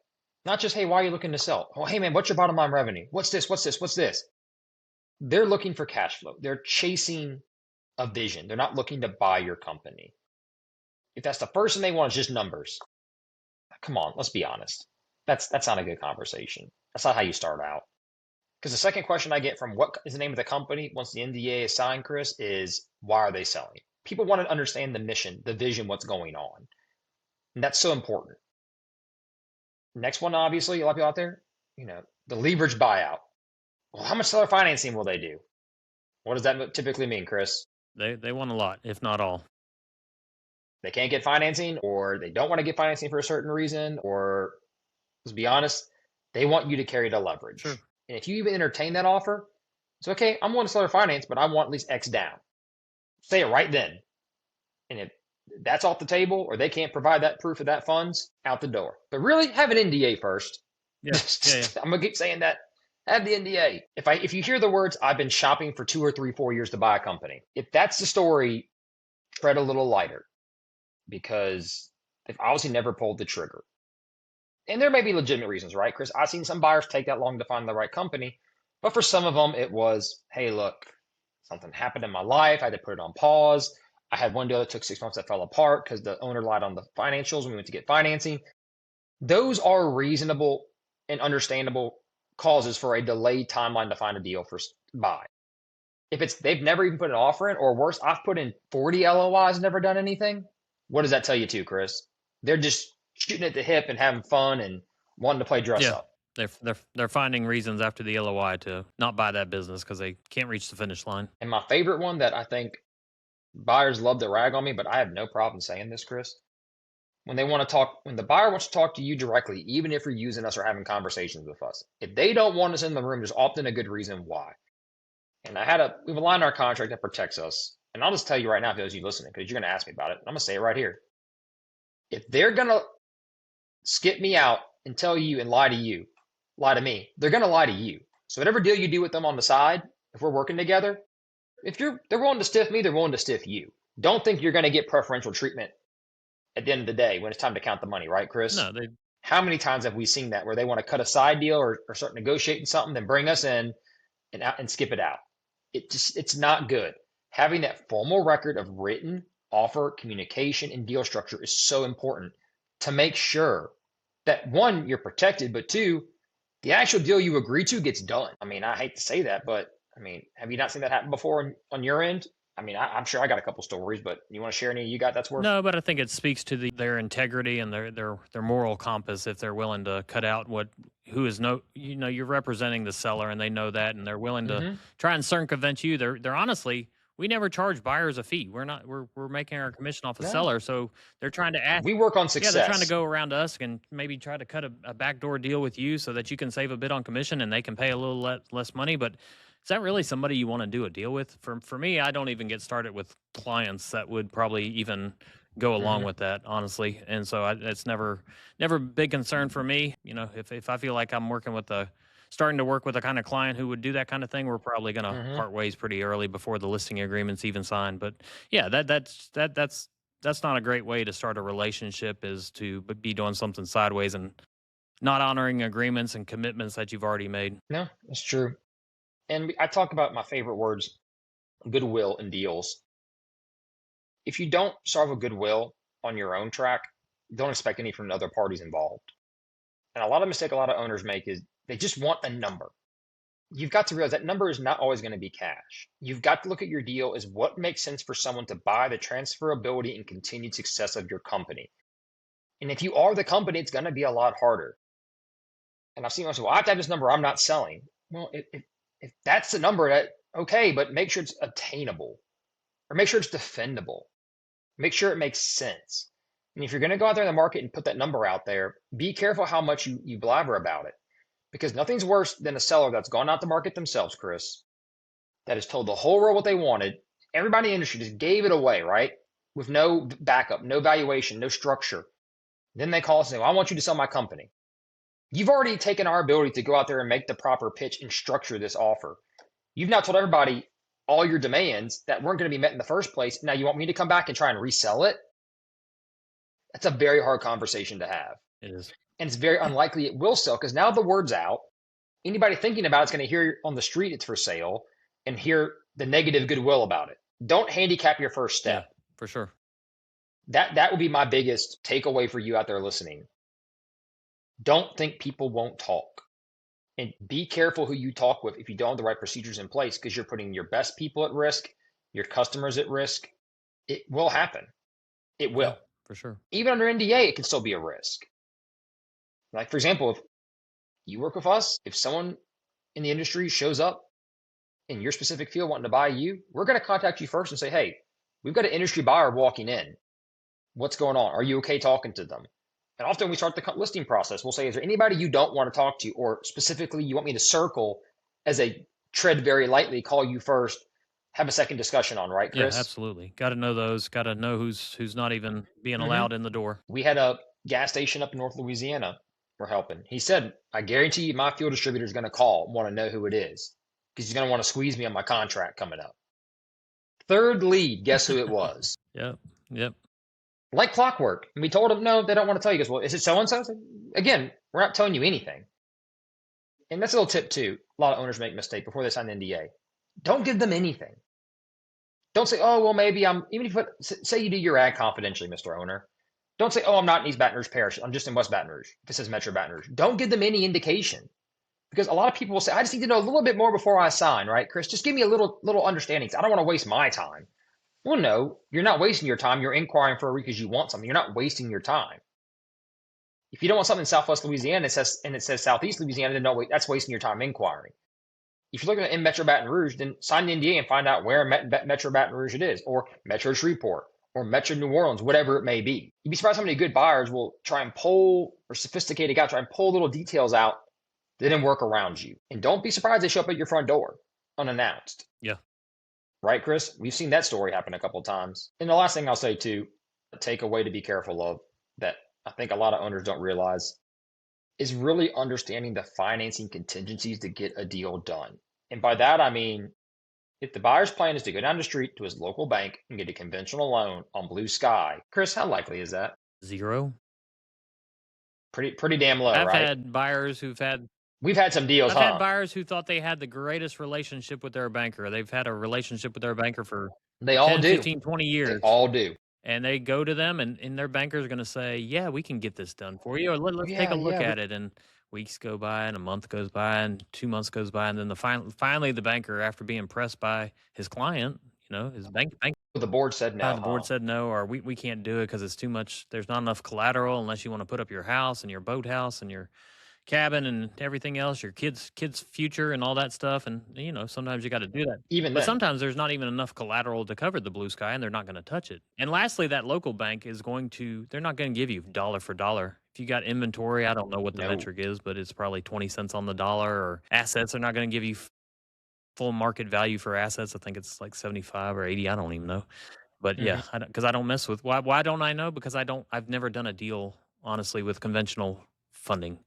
not just, hey, why are you looking to sell? Oh, hey, man, what's your bottom line revenue? What's this? What's this? What's this? They're looking for cash flow. They're chasing a vision. They're not looking to buy your company. If that's the first thing they want is just numbers, come on, let's be honest. That's not a good conversation. That's not how you start out. Because the second question I get from what is the name of the company once the NDA is signed, Chris, is why are they selling? People want to understand the mission, the vision, what's going on. And that's so important. Next one, obviously, a lot of people out there, the leverage buyout. Well, how much seller financing will they do? What does that typically mean, Chris? They want a lot, if not all. They can't get financing, or they don't want to get financing for a certain reason, or let's be honest, they want you to carry the Sure. leverage. And if you even entertain that offer, it's okay. I'm willing to seller finance, but I want at least X down. Say it right then. And if that's off the table, or they can't provide that proof of that funds, out the door. But really, have an NDA first. Yeah. Yeah. Yeah. I'm gonna keep saying that. Have the NDA. If you hear the words, I've been shopping for 2 or 3, 4 years to buy a company. If that's the story, tread a little lighter because they've obviously never pulled the trigger. And there may be legitimate reasons, right, Chris? I've seen some buyers take that long to find the right company, but for some of them, it was, hey, look, something happened in my life. I had to put it on pause. I had one deal that took 6 months that fell apart because the owner lied on the financials when we went to get financing. Those are reasonable and understandable causes for a delayed timeline to find a deal for buy. If it's they've never even put an offer in, or worse, I've put in 40 LOIs, never done anything. What does that tell you too, Chris? They're just shooting at the hip and having fun and wanting to play dress Yeah. up. They're finding reasons after the LOI to not buy that business because they can't reach the finish line. And my favorite one that I think buyers love to rag on me, but I have no problem saying this, Chris. When they want to talk, when the buyer wants to talk to you directly, even if you're using us or having conversations with us, if they don't want us in the room, there's often a good reason why. And we've aligned our contract that protects us. And I'll just tell you right now, for those of you listening, because you're going to ask me about it. I'm going to say it right here. If they're going to skip me out and tell you and lie to me, they're going to lie to you. So whatever deal you do with them on the side, if we're working together, they're willing to stiff me, they're willing to stiff you. Don't think you're going to get preferential treatment at the end of the day when it's time to count the money, right, Chris? No, they How many times have we seen that where they want to cut a side deal or start negotiating something, then bring us in and skip it out? It's not good. Having that formal record of written offer, communication, and deal structure is so important to make sure that one, you're protected, but two, the actual deal you agree to gets done. I mean, I hate to say that, but I mean, have you not seen that happen before on your end? I mean, I'm sure I got a couple stories, but you want to share any you got that's worth? no, but I think it speaks to their integrity and their moral compass if they're willing to cut out what who is no you're representing the seller and they know that and they're willing to Mm-hmm. try and circumvent you. They're honestly we never charge buyers a fee. We're making our commission off a No, seller, so they're trying to ask. we work on Yeah, they're trying to success. go around us and maybe try to cut a backdoor deal with you so that you can save a bit on commission and they can pay a little less money. But is that really somebody you want to do a deal with? For me, I don't even get started with clients that would probably even go along Mm-hmm. with that, honestly. And so it's never a big concern for me. You know, if I feel like I'm starting to work with a kind of client who would do that kind of thing, we're probably going to Mm-hmm. part ways pretty early before the listing agreement's even signed. But yeah, that's not a great way to start a relationship is to be doing something sideways and not honoring agreements and commitments that you've already made. No, that's true. And I talk about my favorite words, goodwill in deals. If you don't solve a goodwill on your own track, don't expect any from the other parties involved. And a lot of mistake a lot of owners make is they just want a number. You've got to realize that number is not always going to be cash. You've got to look at your deal as what makes sense for someone to buy the transferability and continued success of your company. And if you are the company, it's going to be a lot harder. And I've seen myself, well, I have to have this number, I'm not selling. Well, if that's the number, that okay, but make sure it's attainable or make sure it's defendable. Make sure it makes sense. And if you're going to go out there in the market and put that number out there, be careful how much you blabber about it. Because nothing's worse than a seller that's gone out to market themselves, Chris, that has told the whole world what they wanted. Everybody in the industry just gave it away, right? With no backup, no valuation, no structure. Then they call us and say, well, I want you to sell my company. You've already taken our ability to go out there and make the proper pitch and structure this offer. You've now told everybody all your demands that weren't going to be met in the first place. Now you want me to come back and try and resell it? That's a very hard conversation to have. It is. And it's very unlikely it will sell because now the word's out. Anybody thinking about it's going to hear on the street it's for sale and hear the negative goodwill about it. Don't handicap your first Yeah, step. for sure. That would be my biggest takeaway for you out there listening. Don't think people won't talk. And be careful who you talk with if you don't have the right procedures in place because you're putting your best people at risk, your customers at risk. It will happen. It Yeah, will. for sure. Even under NDA, it can still be a risk. Like, for example, if you work with us, if someone in the industry shows up in your specific field wanting to buy you, we're going to contact you first and say, hey, we've got an industry buyer walking in. What's going on? Are you okay talking to them? And often we start the listing process. We'll say, is there anybody you don't want to talk to, or specifically you want me to circle as a tread very lightly, call you first, have a second discussion on, right, Yeah, Chris? absolutely. Got to know those. Got to know who's not even being Mm-hmm. allowed in the door. We had a gas station up in North Louisiana we're helping. He said, I guarantee you my fuel distributor is going to call, want to know who it is, because he's going to want to squeeze me on my contract coming up. Third lead, guess who it was? Yep. Yep. Like clockwork. And we told him, no, they don't want to tell you. He goes, well, is it so-and-so? Again, we're not telling you anything. And that's a little tip too. A lot of owners make a mistake before they sign the NDA. Don't give them anything. Don't say, oh, well, maybe I'm, even if you say you do your ad confidentially, Mr. Owner. Don't say, oh, I'm not in East Baton Rouge Parish. I'm just in West Baton Rouge. If it says Metro Baton Rouge, don't give them any indication, because a lot of people will say, I just need to know a little bit more before I sign, right, Chris? Just give me a little understanding. I don't want to waste my time. Well, no, you're not wasting your time. You're inquiring for a because you want something. You're not wasting your time. If you don't want something in Southwest Louisiana and it says Southeast Louisiana, then no, wait, that's wasting your time inquiring. If you're looking at in Metro Baton Rouge, then sign the NDA and find out where in Metro Baton Rouge it is, or Metro Shreveport, or Metro New Orleans, whatever it may be. You'd be surprised how many good buyers will try and pull, or sophisticated guys try and pull little details out that didn't work around you. And don't be surprised they show up at your front door unannounced. Yeah. Right, Chris? We've seen that story happen a couple of times. And the last thing I'll say too, a takeaway to be careful of that I think a lot of owners don't realize is really understanding the financing contingencies to get a deal done. And by that, I mean, if the buyer's plan is to go down the street to his local bank and get a conventional loan on blue sky, Chris, how likely is that? 0. Pretty damn low, I've right? had buyers We've had some deals, I've had huh? buyers who thought they had the greatest relationship with their banker. They've had a relationship with their banker for They all 10, do. 15, 20 They years. all do. And they go to them, and their banker is going to say, yeah, we can get this done for you. Or let's take Yeah, a look yeah. at it. And weeks go by, and a month goes by, and 2 months goes by. And then finally, the banker, after being pressed by his client, his bank The board said no, the huh? board said no, or we can't do it because it's too much. There's not enough collateral unless you want to put up your house and your boathouse and your cabin and everything else, your kids' future and all that stuff. And sometimes you got to do that. Even But then, sometimes there's not even enough collateral to cover the blue sky, and they're not going to touch it. And lastly, that local bank they're not going to give you dollar for dollar. If you got inventory, I don't know what the no. metric is, but it's probably 20 cents on the dollar. Or assets, they're not going to give you full market value for assets. I think it's like 75 or 80. I don't even know. But yeah, Mm-hmm. because I don't mess with why don't I know? Because I've never done a deal honestly with conventional funding.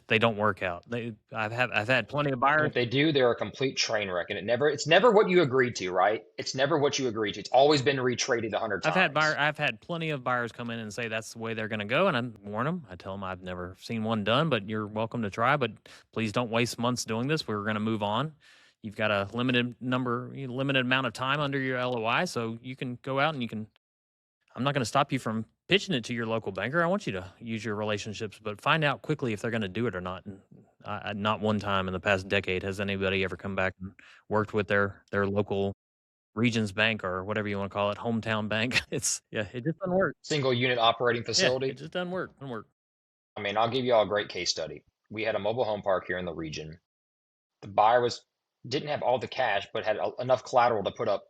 They don't work out. I've had plenty of And buyers. if they do, they're a complete train wreck. And it's never what you agreed to, right? It's never what you agreed to. It's always been retraded 100 times. I've had plenty of buyers come in and say that's the way they're going to go, and I warn them. I tell them I've never seen one done, but you're welcome to try. But please don't waste months doing this. We're going to move on. You've got a limited amount of time under your LOI, so you can go out and you can. I'm not going to stop you from pitching it to your local banker. I want you to use your relationships, but find out quickly if they're going to do it or not. And not one time in the past decade has anybody ever come back and worked with their local Regions Bank or whatever you want to call it, hometown bank. It just doesn't work. Single unit operating Yeah, it facility. just doesn't work. Doesn't work. I mean, I'll give you all a great case study. We had a mobile home park here in the region. The buyer didn't have all the cash, but had enough collateral to put up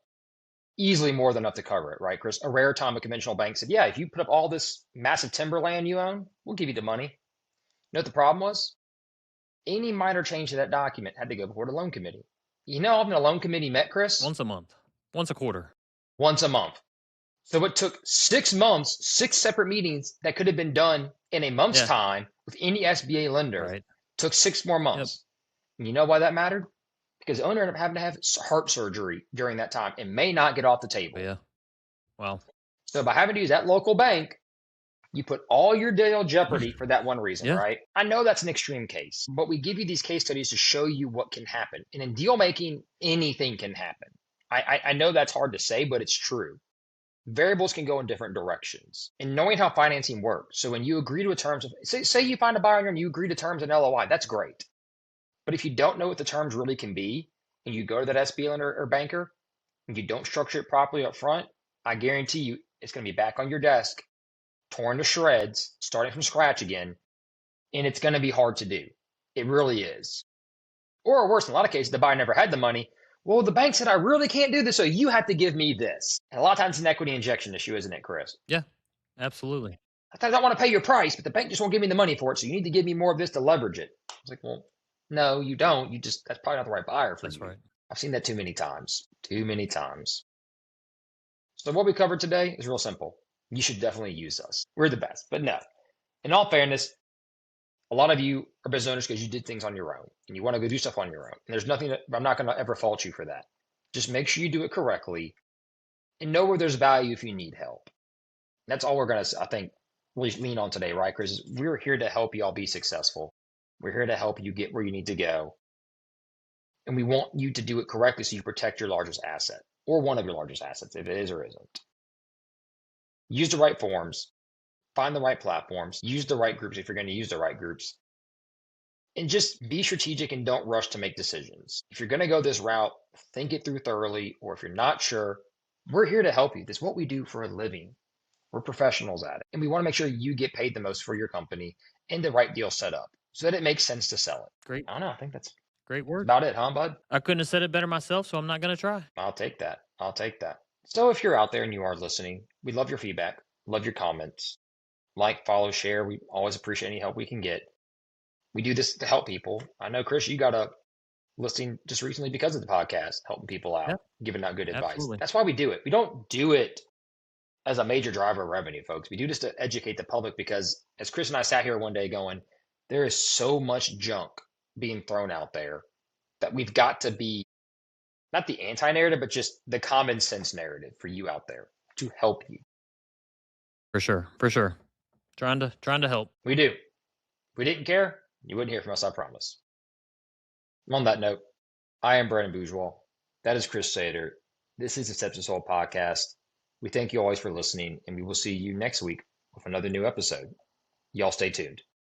easily more than enough to cover it, right, Chris? A rare time a conventional bank said, yeah, if you put up all this massive timberland you own, we'll give you the money. You know what the problem was? Any minor change to that document had to go before the loan committee. You know how often the loan committee met, Chris? Once a month, once a quarter. Once a month. So it took 6 months, 6 separate meetings that could have been done in a month's Yeah. time with any SBA lender. Right. Took 6 more months. And you know why that mattered? Because the owner ended up having to have heart surgery during that time and may not get off the table. Yeah. Wow. So by having to use that local bank, you put all your deal in jeopardy for that one reason, Yeah. right? I know that's an extreme case, but we give you these case studies to show you what can happen. And in deal making, anything can happen. I know that's hard to say, but it's true. Variables can go in different directions. And knowing how financing works, so when you agree to a terms of, say you find a buyer and you agree to terms in LOI, that's great. But if you don't know what the terms really can be, and you go to that SBA lender or banker, and you don't structure it properly up front, I guarantee you it's going to be back on your desk, torn to shreds, starting from scratch again, and it's going to be hard to do. It really is. Or worse, in a lot of cases, the buyer never had the money. Well, the bank said, I really can't do this, so you have to give me this. And a lot of times it's an equity injection issue, isn't it, Chris? Yeah, absolutely. I don't want to pay your price, but the bank just won't give me the money for it, so you need to give me more of this to leverage it. I was like, well, no, you don't. That's probably not the right buyer for That's you. right. I've seen that too many times. Too many times. So what we covered today is real simple. You should definitely use us. We're the best. But no, in all fairness, a lot of you are business owners because you did things on your own and you want to go do stuff on your own. And there's nothing that I'm not going to ever fault you for that. Just make sure you do it correctly and know where there's value if you need help. That's all we're going to, I think, really lean on today, right, Chris? We're here to help you all be successful. We're here to help you get where you need to go. And we want you to do it correctly so you protect your largest asset or one of your largest assets, if it is or isn't. Use the right forms, find the right platforms, use the right groups if you're going to use the right groups, and just be strategic and don't rush to make decisions. If you're going to go this route, think it through thoroughly, or if you're not sure, we're here to help you. This is what we do for a living. We're professionals at it. And we want to make sure you get paid the most for your company and the right deal set up so that it makes sense to sell it. Great, I don't know. I think that's great work. about it, huh, bud? I couldn't have said it better myself, so I'm not going to try. I'll take that. I'll take that. So if you're out there and you are listening, we love your feedback, love your comments. Like, follow, share. We always appreciate any help we can get. We do this to help people. I know, Chris, you got a listing just recently because of the podcast, helping people Yeah, out, giving out good advice. absolutely. That's why we do it. We don't do it as a major driver of revenue, folks. We do this to educate the public because, as Chris and I sat here one day going, there is so much junk being thrown out there that we've got to be not the anti-narrative, but just the common sense narrative for you out there to help you. For sure. For sure. Trying to help. We do. If we didn't care, you wouldn't hear from us, I promise. On that note, I am Brandon Bourgeois. That is Chris Sater. This is the Steps to Soul podcast. We thank you always for listening, and we will see you next week with another new episode. Y'all stay tuned.